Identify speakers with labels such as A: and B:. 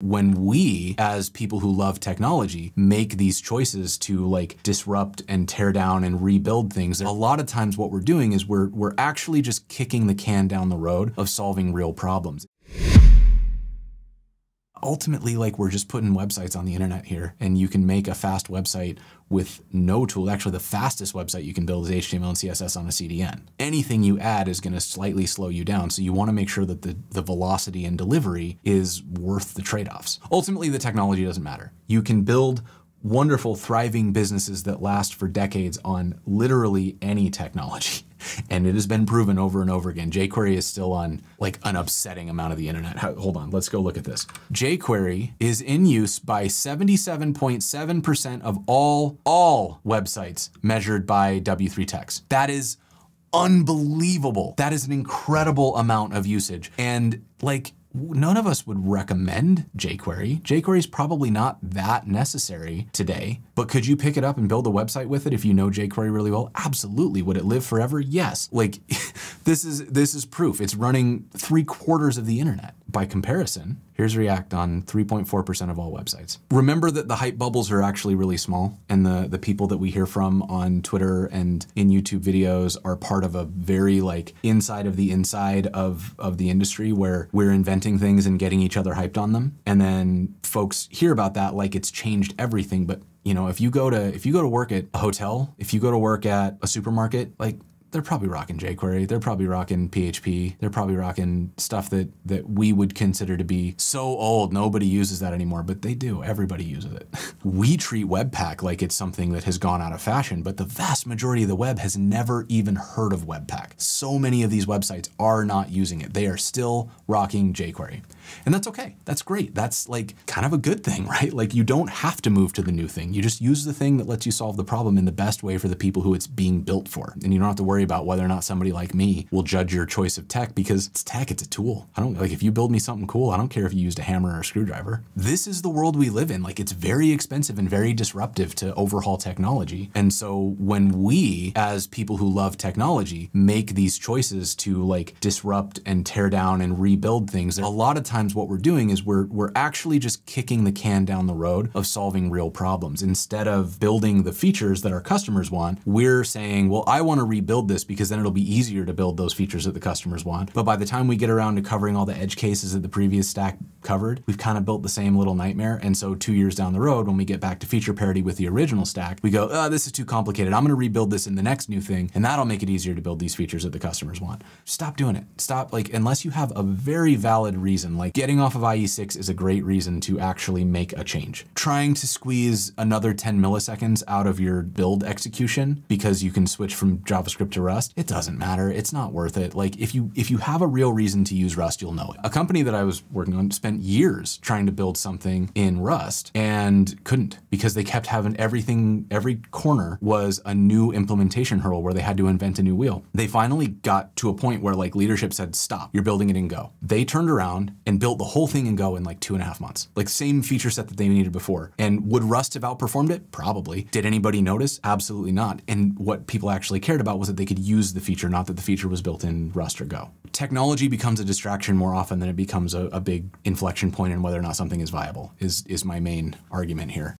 A: When we, as people who love technology, make these choices to like disrupt and tear down and rebuild things, a lot of times what we're doing is we're actually just kicking the can down the road of solving real problems. Ultimately, like, we're just putting websites on the internet here, and you can make a fast website with no tool. Actually, the fastest website you can build is HTML and CSS on a CDN. Anything you add is going to slightly slow you down. So you want to make sure that the velocity and delivery is worth the trade-offs. Ultimately, the technology doesn't matter. You can build wonderful, thriving businesses that last for decades on literally any technology. And it has been proven over and over again. jQuery is still on like an upsetting amount of the internet. Hold on, let's go look at this. jQuery is in use by 77.7% of all websites measured by W3 Techs. That is unbelievable. That is an incredible amount of usage. And like, none of us would recommend jQuery. jQuery is probably not that necessary today, but could you pick it up and build a website with it if you know jQuery really well? Absolutely. Would it live forever? Yes. Like, this is proof. It's running 3/4 of the internet. By comparison, here's React on 3.4% of all websites. Remember that the hype bubbles are actually really small, and the people that we hear from on Twitter and in YouTube videos are part of a very like inside of the inside of the industry where we're inventing things and getting each other hyped on them. And then folks hear about that like it's changed everything. But you know, if you go to work at a hotel, if you go to work at a supermarket, like, they're probably rocking jQuery. They're probably rocking PHP. They're probably rocking stuff that we would consider to be so old, nobody uses that anymore, but they do. Everybody uses it. We treat Webpack like it's something that has gone out of fashion, but the vast majority of the web has never even heard of Webpack. So many of these websites are not using it. They are still rocking jQuery. And that's okay. That's great. That's like kind of a good thing, right? Like, you don't have to move to the new thing. You just use the thing that lets you solve the problem in the best way for the people who it's being built for. And you don't have to worry about whether or not somebody like me will judge your choice of tech, because it's tech, it's a tool. I don't like, if you build me something cool, I don't care if you used a hammer or a screwdriver. This is the world we live in. Like, it's very expensive and very disruptive to overhaul technology. And so when we, as people who love technology, make these choices to like disrupt and tear down and rebuild things, a lot of times what we're doing is we're actually just kicking the can down the road of solving real problems. Instead of building the features that our customers want, we're saying, well, I want to rebuild this because then it'll be easier to build those features that the customers want. But by the time we get around to covering all the edge cases that the previous stack covered, we've kind of built the same little nightmare. And so 2 years down the road, when we get back to feature parity with the original stack, we go, oh, this is too complicated. I'm going to rebuild this in the next new thing, and that'll make it easier to build these features that the customers want. Stop doing it. Stop, like, unless you have a very valid reason, like getting off of IE6 is a great reason to actually make a change. Trying to squeeze another 10 milliseconds out of your build execution because you can switch from JavaScript to Rust, it doesn't matter. It's not worth it. Like, if you have a real reason to use Rust, you'll know it. A company that I was working on spent years trying to build something in Rust and couldn't, because they kept having every corner was a new implementation hurdle where they had to invent a new wheel. They finally got to a point where like leadership said, stop, you're building it in Go. They turned around and built the whole thing in Go in like 2.5 months. Like, same feature set that they needed before. And would Rust have outperformed it? Probably. Did anybody notice? Absolutely not. And what people actually cared about was that they could use the feature, not that the feature was built in Rust or Go. Technology becomes a distraction more often than it becomes a big inflection point in whether or not something is viable, is my main argument here.